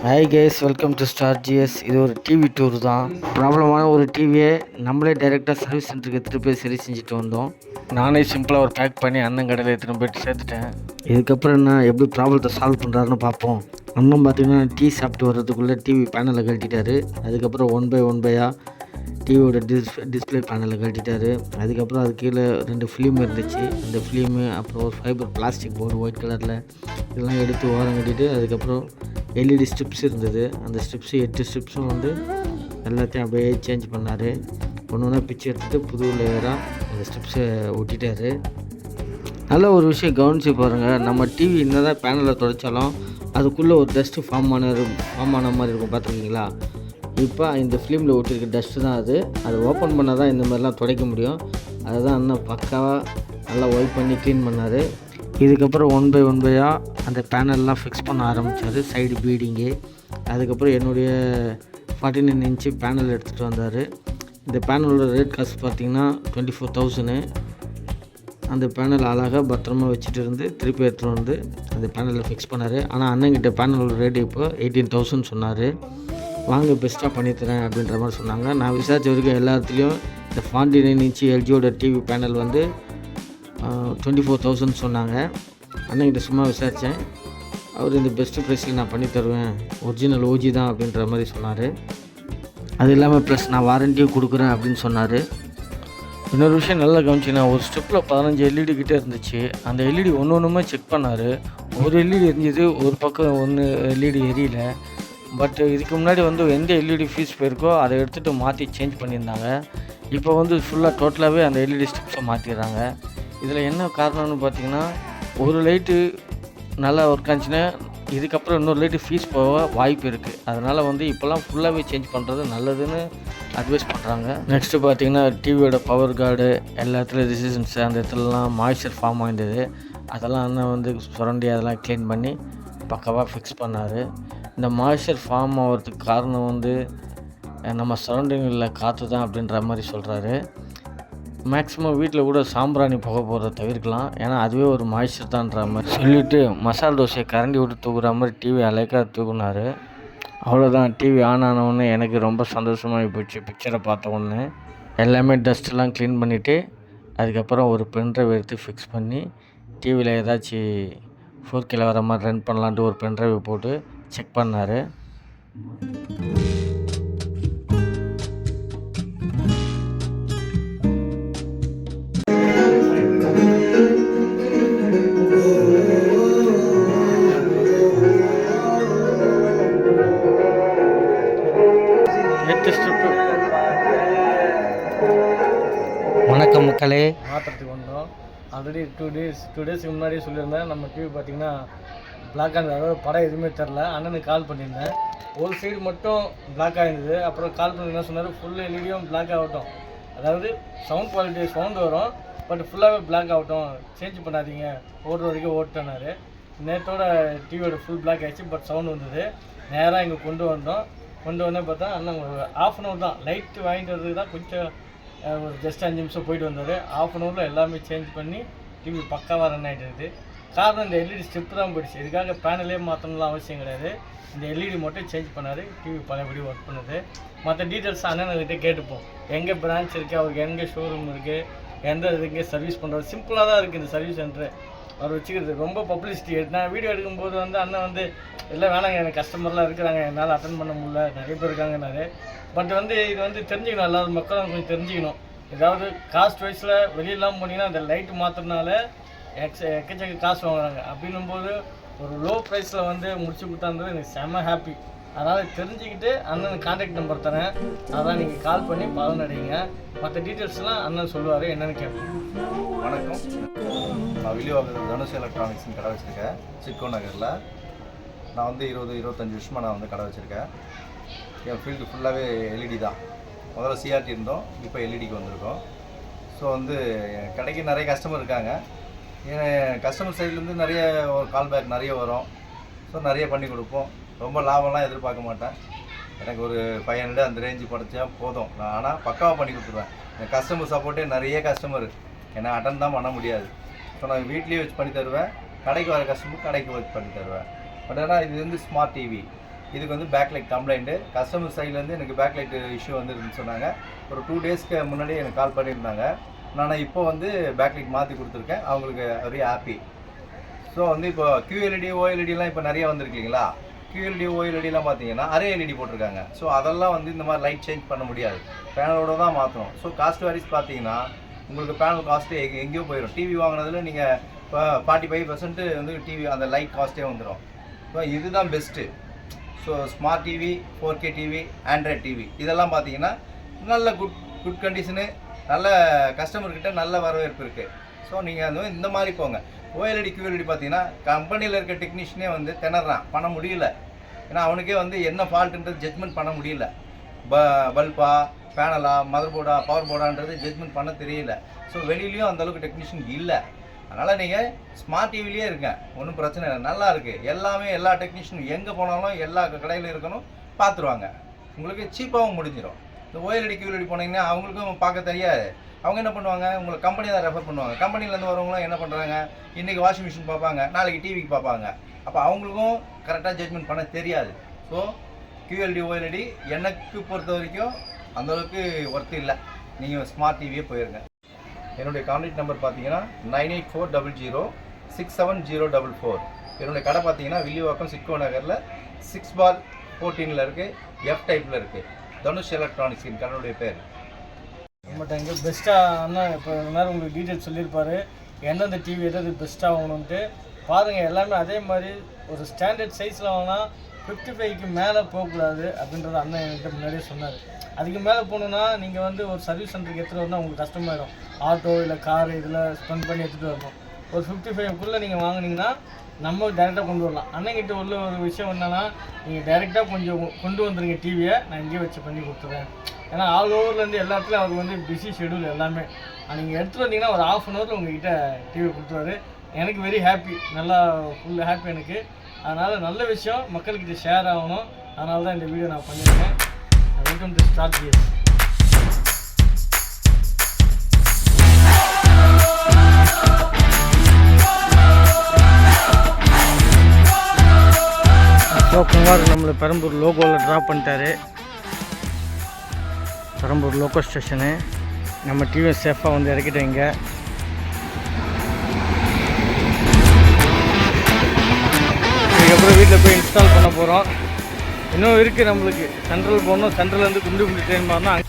Hi guys, welcome to star GS. இது ஒரு TV tour தான். ப்ராப்ளமான ஒரு டிவியை நம்மளே டைரெக்டாக சர்வீஸ் சென்டருக்கு எடுத்துகிட்டு போய் சரி செஞ்சுட்டு வந்தோம். நானே சிம்பிளாக ஒரு பேக் பண்ணி அண்ணன் கடையில் எடுத்துகிட்டு போய்ட்டு சேர்த்துட்டேன். இதுக்கப்புறம் என்ன எப்படி ப்ராப்ளத்தை சால்வ் பண்ணுறாருன்னு பார்ப்போம். அண்ணன் பார்த்திங்கன்னா டீ சாப்பிட்டு வர்றதுக்குள்ளே டிவி பேனலை கழட்டிட்டாரு. அதுக்கப்புறம் ஒன் பையாக டிவியோட டிஸ்பிளே பேனலை கழட்டிட்டாரு. அதுக்கப்புறம் அது கீழே 2 ஃபிலிம் இருந்துச்சு. அந்த ஃபிலிமு, அப்புறம் ஒரு ஃபைபர் பிளாஸ்டிக் போர்டு ஒயிட் கலரில், இதெல்லாம் எடுத்து ஓரம் கட்டிட்டு, அதுக்கப்புறம் எல்இடி ஸ்ட்ரிப்ஸ் இருந்தது. அந்த ஸ்ட்ரிப்ஸு 8 ஸ்ட்ரிப்ஸும் எல்லாத்தையும் அப்படியே சேஞ்ச் பண்ணார். ஒன்று பிச்சு எடுத்துகிட்டு புது லேயராக அந்த ஸ்ட்ரிப்ஸை ஒட்டிட்டார். நல்ல ஒரு விஷயம் கவனித்து பாருங்கள். நம்ம டிவி என்ன தான் பேனலில் துடைச்சாலும் அதுக்குள்ளே ஒரு டஸ்ட்டு ஃபார்ம் ஆன மாதிரி இருக்கும், பார்த்துருக்கீங்களா? இப்போ இந்த ஃபிலிமில் ஒட்டியிருக்க டஸ்ட்டு தான் அதை ஓப்பன் பண்ணால் தான் இந்த மாதிரிலாம் துடைக்க முடியும். அதை தான் அண்ணன் பக்காவாக நல்லா ஒயிட் பண்ணி க்ளீன் பண்ணார். இதுக்கப்புறம் ஒன் பையாக அந்த பேனல்லாம் ஃபிக்ஸ் பண்ண ஆரம்பித்தார், சைடு பீடிங்கு. அதுக்கப்புறம் என்னுடைய 49 இன்ச்சு பேனல் எடுத்துகிட்டு வந்தார். இந்த பேனலோட ரேட் காஸ்ட் பார்த்திங்கன்னா 24,000. அந்த பேனல் அழகாக பத்திரமா வச்சுட்டு இருந்து திருப்பி எடுத்துகிட்டு வந்து அந்த பேனலில் ஃபிக்ஸ் பண்ணார். ஆனால் அண்ணங்கிட்ட பேனலோட ரேட் இப்போ 18,000 சொன்னார். வாங்க பெஸ்ட்டாக பண்ணித்தரேன் அப்படின்ற மாதிரி சொன்னாங்க. நான் விசாரித்த வரைக்கும் எல்லா இடத்துலையும் இந்த 49 இன்ச்சு எல்ஜியோட டிவி பேனல் 24,000 சொன்னாங்க. அண்ணன்கிட்ட சும்மா விசாரித்தேன். அவர் இந்த பெஸ்ட்டு ப்ரைஸில் நான் பண்ணி தருவேன், ஒரிஜினல் ஓஜி தான் அப்படின்ற மாதிரி சொன்னார். அது இல்லாமல் ப்ளஸ் நான் வாரண்டியும் கொடுக்குறேன் அப்படின்னு சொன்னார். இன்னொரு விஷயம் நல்லா கவனிச்சிங்கன்னா, ஒரு ஸ்டெப்பில் 15 எல்இடி கிட்டே இருந்துச்சு. அந்த எல்இடி ஒன்றுமே செக் பண்ணார். ஒரு எல்இடி எரிஞ்சுது, ஒரு பக்கம் ஒன்று எல்இடி எரியல. பட் இதுக்கு முன்னாடி எந்த எல்இடி ஃபீஸ் போயிருக்கோ அதை எடுத்துகிட்டு மாற்றி சேஞ்ச் பண்ணியிருந்தாங்க. இப்போ ஃபுல்லாக டோட்டலாகவே அந்த எல்இடி ஸ்ட்ரிப்ஸை மாற்றிடுறாங்க. இதில் என்ன காரணம்னு பார்த்திங்கன்னா, ஒரு லைட்டு நல்லா ஒர்க் ஆச்சுன்னா இதுக்கப்புறம் இன்னொரு லைட்டு ஃபீஸ் போக வாய்ப்பு இருக்குது. அதனால் இப்போல்லாம் ஃபுல்லாகவே சேஞ்ச் பண்ணுறது நல்லதுன்னு அட்வைஸ் பண்ணுறாங்க. நெக்ஸ்ட்டு பார்த்திங்கன்னா, டிவியோட பவர் கார்டு எல்லாத்துலேயும் ரெசிஸ்டன்ஸ் அந்த இடத்துலலாம் மாய்ஸ்சர் ஃபார்ம் ஆகிருந்தது. அதெல்லாம் அண்ணன் சுரண்டி அதெல்லாம் க்ளீன் பண்ணி பக்காவாக ஃபிக்ஸ் பண்ணார். இந்த மாய்ஸ்சர் ஃபார்ம் ஆகிறதுக்கு காரணம் நம்ம சரௌண்டிங்கில் காற்று தான் அப்படின்ற மாதிரி சொல்கிறாரு. மேக்ஸிமம் வீட்டில் கூட சாம்பிராணி புகை போடுறத தவிர்க்கலாம், ஏன்னா அதுவே ஒரு மாய்ஸ்சர் தான்ற மாதிரி சொல்லிவிட்டு மசால் தோசையை கரண்டி விட்டு தூக்குற மாதிரி டிவி அலைக்காக தூக்குனார். அவ்வளோதான், டிவி ஆன் ஆனவுடனே எனக்கு ரொம்ப சந்தோஷமாக போச்சு. பிக்சரை பார்த்த உடனே எல்லாமே டஸ்ட்டெல்லாம் க்ளீன் பண்ணிவிட்டு அதுக்கப்புறம் ஒரு பென்ட்ரைவ் எடுத்து ஃபிக்ஸ் பண்ணி டிவியில் ஏதாச்சும் 4K வர மாதிரி ரன் பண்ணலான்ட்டு ஒரு பென்ட்ரைவ் போட்டு செக் பண்ணார். வணக்கம் மக்களே, மாற்றுறதுக்கு வந்தோம். ஆல்ரெடி 2 டேஸ்க்கு முன்னாடியே சொல்லியிருந்தேன். நம்ம டிவி பார்த்திங்கன்னா பிளாக் ஆனது, அதாவது படம் எதுவுமே தெரில. அண்ணனுக்கு கால் பண்ணியிருந்தேன். ஒரு சைடு மட்டும் பிளாக் ஆகிருந்தது. அப்புறம் கால் பண்ணி என்ன சொன்னார், ஃபுல் எல்இடியும் பிளாக் ஆகட்டும், அதாவது சவுண்ட் குவாலிட்டி சவுண்டு வரும், பட் ஃபுல்லாகவே பிளாக் ஆகட்டும், சேஞ்ச் பண்ணாதீங்க, ஓடுற வரைக்கும் ஓட்டுனார். நேற்றோட டிவியோட ஃபுல் பிளாக் ஆகிடுச்சு, பட் சவுண்டு வந்தது. நேராக இங்கே கொண்டு வந்தே பார்த்தா அண்ணன் ஒரு ½ hour தான் லைட்டு வாங்கிட்டு வரதுக்கு தான் கொஞ்சம் ஒரு ஜஸ்ட் 5 நிமிஷம் போயிட்டு வந்தார். ½ hour எல்லாமே சேஞ்ச் பண்ணி டிவி பக்காவாக ரன் ஆகிட்டு இருக்குது. காரணம் இந்த எல்இடி ஸ்ட்ரிப் தான் போயிடுச்சு. இதுக்காக பேனலே மாற்றணும்லாம் அவசியம் கிடையாது. இந்த எல்இடி மட்டும் சேஞ்ச் பண்ணார், டிவி பழையபடி ஒர்க் பண்ணுது. மற்ற டீட்டெயில்ஸ் அண்ணன்கிட்ட கேட்டுப்போம். எங்கே பிரான்ச் இருக்குது, அவருக்கு எங்கே ஷோரூம் இருக்குது, எந்த இதுக்கு சர்வீஸ் பண்ணுறது. சிம்பிளாக தான் இருக்குது இந்த சர்வீஸ் சென்டரு. அவர் வச்சுக்கிறது ரொம்ப பப்ளிசிட்டி. நான் வீடியோ எடுக்கும்போது அண்ணன் எல்லாம் வேணாங்க, எனக்கு கஸ்டமர்லாம் இருக்கிறாங்க, என்னால் அட்டன் பண்ண முடியல, நிறைய பேர் இருக்காங்கன்னாரு. பட் இது தெரிஞ்சுக்கணும், எல்லாரும் மக்களும் கொஞ்சம் தெரிஞ்சுக்கணும். ஏதாவது காஸ்ட் வைஸில் வெளியெல்லாம் போனீங்கன்னா அந்த லைட்டு மாற்றுறதுனால எக்கச்சக்க காசு வாங்குறாங்க. அப்படின்னும்போது ஒரு லோ ப்ரைஸில் முடிச்சு கொடுத்தான்றது எனக்கு செம்ம ஹாப்பி. அதனால் தெரிஞ்சுக்கிட்டு அண்ணனுக்கு கான்டாக்ட் நம்பர் தரேன், அதான் நீங்கள் கால் பண்ணி பலனடைங்க. மற்ற டீட்டெயில்ஸ்லாம் அண்ணன் சொல்லுவார், என்னென்னு கேட்பேன். வணக்கம், நான் வில்லிவாக்கம் தனுஷ் எலக்ட்ரானிக்ஸ்னு கடை வச்சுருக்கேன், சிட்கோ நகரில். நான் 20-25 வருஷமாக நான் கடை வச்சுருக்கேன். என் ஃபீல்டு ஃபுல்லாகவே எல்இடி தான். முதல்ல சிஆர்டி இருந்தோம், இப்போ எல்இடிக்கு வந்திருக்கோம். ஸோ கடைக்கு நிறைய கஸ்டமர் இருக்காங்க. என் கஸ்டமர் சைட்லேருந்து நிறைய ஒரு கால் பேக் நிறைய வரும். ஸோ நிறைய பண்ணி கொடுப்போம். ரொம்ப லாபம்லாம் எதிர்பார்க்க மாட்டேன். எனக்கு ஒரு 500 அந்த ரேஞ்சு படைச்சா போதும். நான் ஆனால் பக்காவாக பண்ணி கொடுத்துருவேன். என் கஸ்டமர் சப்போர்ட்டே நிறைய கஸ்டமர் என்னை அட்டன் தான் பண்ண முடியாது. ஸோ நான் வீட்லேயே வச்சு பண்ணி தருவேன், கடைக்கு வர கஸ்டமர் கடைக்கு வச்சு பண்ணி தருவேன். பட் ஆனால் இது ஸ்மார்ட் டிவி இதுக்கு வந்து பேக்லைட் கம்ப்ளைண்ட்டு. கஸ்டமர் சைட்லேருந்து எனக்கு பேக்லைட் இஷ்யூ வந்துருக்குன்னு சொன்னாங்க. ஒரு 2 டேஸ்க்கு முன்னாடி எனக்கு கால் பண்ணியிருந்தாங்க. நான் இப்போ வந்து பேக்லைட் மாற்றி கொடுத்துருக்கேன். அவங்களுக்கு வெரி ஹாப்பி. ஸோ வந்து இப்போ QLED OLEDலாம் இப்போ நிறைய வந்திருக்கு இல்லைங்களா. QLED OLEDலாம் பார்த்தீங்கன்னா அரே எல்இடி போட்டிருக்காங்க. ஸோ அதெல்லாம் வந்து இந்த மாதிரி லைட் சேஞ்ச் பண்ண முடியாது, பேனலோட தான் மாற்றணும். ஸோ காஸ்ட் வேரிஸ் பார்த்தீங்கன்னா உங்களுக்கு பேனல் காஸ்ட்டு எங்கேயோ போயிடும். டிவி வாங்கினதில் நீங்கள் இப்போ 45% வந்து டிவி அந்த லைட் காஸ்ட்டே வந்துடும். ஸோ இதுதான் best. So smart TV, 4K TV, Android TV இதெல்லாம் பார்த்தீங்கன்னா நல்ல குட் கண்டிஷனு, நல்ல கஸ்டமர்கிட்ட நல்ல வரவேற்பு இருக்குது. ஸோ நீங்கள் வந்து இந்த மாதிரி போங்க. OLED QLED பார்த்தீங்கன்னா கம்பெனியில் இருக்க டெக்னீஷியனே வந்து திணறான், பண்ண முடியல. ஏன்னா அவனுக்கே வந்து என்ன ஃபால்ட்டுன்றது ஜட்மெண்ட் பண்ண முடியல. பல்பா, பேனலா, மதர் போர்டா, பவர் போர்டான்றது ஜட்மெண்ட் பண்ண தெரியல. ஸோ வெளியிலையும் அந்தளவுக்கு டெக்னீஷியன் இல்லை. அதனால் நீங்கள் ஸ்மார்ட் டிவிலேயே இருங்க, ஒன்றும் பிரச்சனை இல்லை, நல்லா இருக்குது. எல்லாமே எல்லா டெக்னீஷியனும் எங்கே போனாலும் எல்லா கடையில் இருக்கணும், பார்த்துருவாங்க. உங்களுக்கு சீப்பாகவும் முடிஞ்சிடும். இந்த OLED QLED போனீங்கன்னா அவங்களுக்கும் பார்க்க தெரியாது. அவங்க என்ன பண்ணுவாங்க, உங்களை கம்பெனி தான் ரெஃபர் பண்ணுவாங்க. கம்பெனிலேருந்து வரவங்களும் என்ன பண்ணுறாங்க, இன்றைக்கி வாஷிங் மிஷின் பார்ப்பாங்க, நாளைக்கு டிவிக்கு பார்ப்பாங்க. அப்போ அவங்களுக்கும் கரெக்டாக ஜட்மெண்ட் பண்ண தெரியாது. ஸோ QLED OLED எனக்கு பொறுத்த வரைக்கும் அந்தளவுக்கு ஒர்த்து இல்லை. நீங்கள் ஸ்மார்ட் டிவியே போயிருங்க. என்னுடைய கான்டாக்ட் நம்பர் பார்த்தீங்கன்னா 9840067044. என்னுடைய கடை பார்த்தீங்கன்னா வில்லிவாக்கம் சிட்கோ நகரில் 6/14 இருக்குது, F டைப்பில் இருக்குது. தனுஷ் எலக்ட்ரானிக்ஸ் என் கடையுடைய பேர். நம்மகிட்ட இங்கே பெஸ்ட்டாக அண்ணன் இப்போ நேரம் உங்களுக்கு டீட்டெயில்ஸ் சொல்லியிருப்பார், எந்தெந்த டிவி எதாவது பெஸ்ட்டாக வாங்கணுன்ட்டு. பாருங்கள், எல்லாமே அதே மாதிரி ஒரு ஸ்டாண்டர்ட் சைஸில் வாங்கினா 55க்கு மேலே போகக்கூடாது அப்படின்றது அண்ணன் என்கிட்ட முன்னாடியே சொன்னார். அதுக்கு மேலே போகணுன்னா நீங்கள் வந்து ஒரு சர்வீஸ் சென்டருக்கு எடுத்துகிட்டு வரணும், உங்களுக்கு கஷ்டமாயிடும். ஆட்டோ இல்லை காரு இதில் ஸ்பெண்ட் பண்ணி எடுத்துகிட்டு வரணும். ஒரு 55க்குள்ளே நீங்கள் வாங்கினீங்கன்னா நம்ம டேரெக்டாக கொண்டு வரலாம். அண்ணங்கிட்ட உள்ள ஒரு விஷயம் என்னென்னா, நீங்கள் டைரெக்டாக கொஞ்சம் கொண்டு வந்துடுங்க டிவியை, நான் இங்கேயே வச்சு பண்ணி கொடுத்துறேன். ஏன்னா ஆல் ஓவர்லேருந்து எல்லா இடத்துலையும் அவர் வந்து பிஸி ஷெடியூல் எல்லாமே. நீங்கள் எடுத்துகிட்டு வந்தீங்கன்னா ஒரு 1/2 அன் ஹவரில் உங்கள்கிட்ட டிவி கொடுத்துருவாரு. எனக்கு வெரி ஹாப்பி, நல்லா ஃபுல் ஹாப்பி எனக்கு. அதனால் நல்ல விஷயம் மக்கள்கிட்ட ஷேர் ஆகணும், அதனால தான் இந்த வீடியோ நான் பண்ணியிருக்கேன். Welcome to star GS. Kumar நம்மளை பெரம்பூர் லோகோவில் ட்ராப் பண்ணிட்டாரு. Perambur local station. நம்ம டிவியை சேஃபாக வந்து இறக்கிட்டேங்க. இதுக்கப்புறம் வீட்டில் போய் இன்ஸ்டால் பண்ண போகிறோம். இன்னும் இருக்குது நம்மளுக்கு. சென்ட்ரல் போகணும், சென்ட்ரல்லேருந்து குண்டு ட்ரெயின் மாறணும்.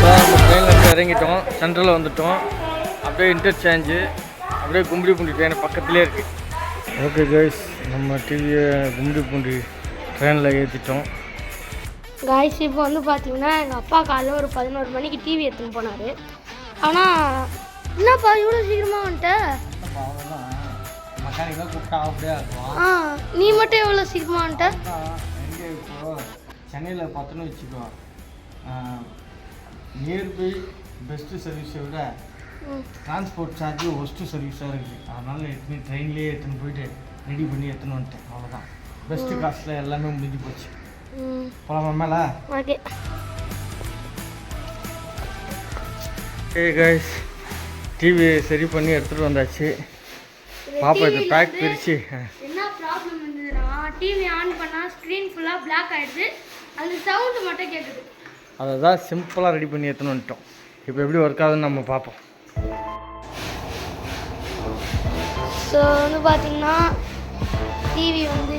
நம்ம ட்ரெயின்லேருந்து இறங்கிட்டோம், சென்ட்ரலில் வந்துட்டோம். அப்படியே இன்டர்சேஞ்சு, அப்படியே கும்மிடிப்பூண்டி ட்ரெயின் பக்கத்துலேயே இருக்குது. ஓகே கைஸ், நம்ம டிவியை கும்மிடிப்பூண்டி ட்ரெயினில் ஏற்றிட்டோம். காய்ஸ், இப்போ வந்து பார்த்தீங்கன்னா எங்கள் அப்பா காலையில் ஒரு 11 மணிக்கு டிவி எடுத்துன்னு போனார். ஆனால் என்னப்பா இவ்வளோ சீக்கிரமாக வந்துட்ட? மெக்கானிக்காக கூப்பிட்டா அப்படியே இருக்கும். நீ மட்டும் எவ்வளோ சீக்கிரமாக வந்துட்ட? எங்கே இப்போ சென்னையில் பார்த்தோன்னு வச்சுக்கோ, நியர்பை பெஸ்ட்டு சர்வீஸை விட டிரான்ஸ்போர்ட் சார்ஜு ஒஸ்ட்டு சர்வீஸாக இருக்குது. அதனால் எடுத்துன்னு ட்ரெயின்லேயே எடுத்துன்னு போயிட்டு ரெடி பண்ணி எடுத்துன்னு வந்துட்டேன். அவ்வளோதான், பெஸ்ட்டு காஸ்ட்டில் எல்லாமே முடிஞ்சு போச்சு. போகலாமா மேலே? ஓகே. ஏ கைஸ், டிவி சரி பண்ணி எடுத்துகிட்டு வந்தாச்சு. பாப்பா இது பேக் பிரித்து என்ன ப்ராப்ளம் இருந்ததுன்னா, டிவி ஆன் பண்ணால் ஸ்க்ரீன் ஃபுல்லாக பிளாக் ஆகிடுது, அது சவுண்டு மட்டும் கேட்குது. அதை தான் சிம்பிளாக ரெடி பண்ணி எடுத்துன்னு வந்துட்டோம். இப்போ எப்படி ஒர்க் ஆகுதுன்னு நம்ம பார்ப்போம். ஸோ வந்து பார்த்தீங்கன்னா டிவி வந்து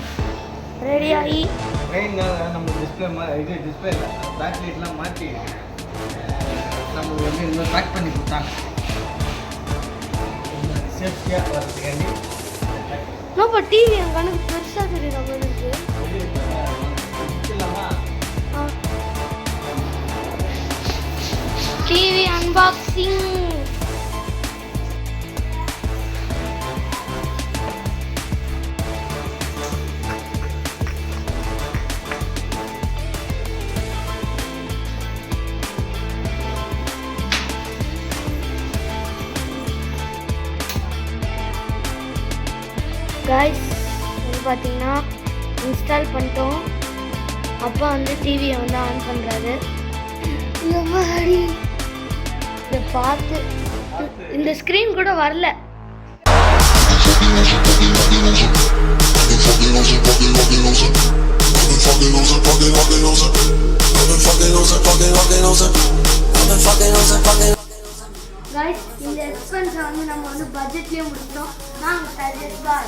ரெடி ஆகி ட்ரெயினில் நம்ம டிஸ்பிளே இது டிஸ்பிளே இல்லை, பேக் லைட்லாம் மாற்றி நம்மளுக்கு வந்து இந்த மாதிரி பேக் பண்ணி கொடுத்தாங்க. சேஃப்டியாக வரதுக்காண்டி. என்னப்பா டிவி என் கணக்கு பெருசாக தெரியுது நம்மளுக்கு. TV unboxing. காய்ஸ், வந்து பார்த்தீங்கன்னா இன்ஸ்டால் பண்ணிட்டோம். அப்பா வந்து டிவியை வந்து ஆன் பண்ணுறாரு. இதை பார்த்து இந்த ஸ்க்ரீன் கூட வரல. Guys, இந்த எக்ஸ்பென்ஸை வந்து நம்ம வந்து பட்ஜெட்லேயே முடிச்சோம். நாங்கள் சஜஸ்ட் தான்